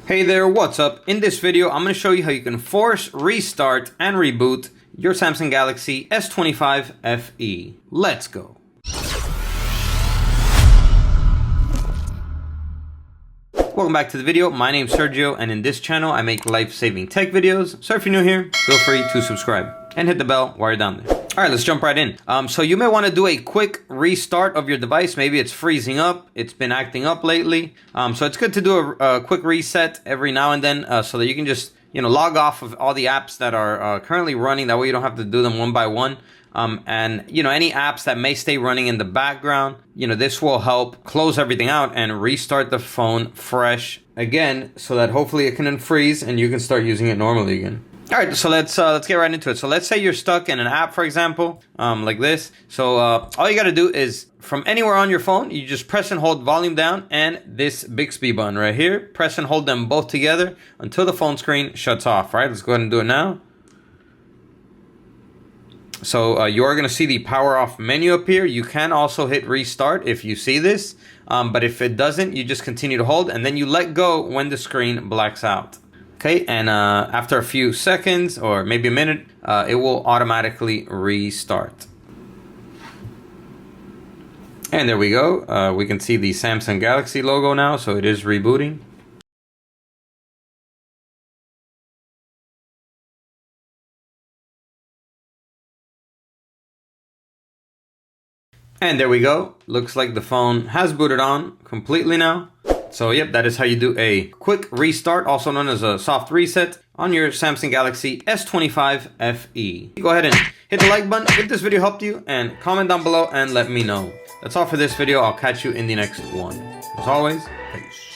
Hey there, what's up? In this video, I'm going to show you how you can force restart and reboot your Samsung Galaxy S25 FE. Let's go. Welcome back to the video. My name's Sergio, and in this channel, I make life-saving tech videos. So if you're new here, feel free to subscribe and hit the bell while you're down there. All right, let's jump right in. So you may want to do a quick restart of your device. Maybe it's freezing up. It's been acting up lately. So it's good to do a quick reset every now and then so that you can just, log off of all the apps that are currently running. That way you don't have to do them one by one. And, any apps that may stay running in the background, this will help close everything out and restart the phone fresh again so that hopefully it can unfreeze and you can start using it normally again. All right, so let's get right into it. So let's say you're stuck in an app, for example, like this. So all you got to do is from anywhere on your phone, you just press and hold volume down and this Bixby button right here. Press and hold them both together until the phone screen shuts off. All right, let's go ahead and do it now. So you are going to see the power off menu appear. You can also hit restart if you see this. But if it doesn't, you just continue to hold and then you let go when the screen blacks out. Okay, and after a few seconds or maybe a minute, it will automatically restart. And there we go. We can see the Samsung Galaxy logo now, so it is rebooting. And there we go. Looks like the phone has booted on completely now. So yep, that is how you do a quick restart, also known as a soft reset, on your Samsung Galaxy S25 FE. Go ahead and hit the like button if this video helped you, and comment down below and let me know. That's all for this video. I'll catch you in the next one. As always, peace.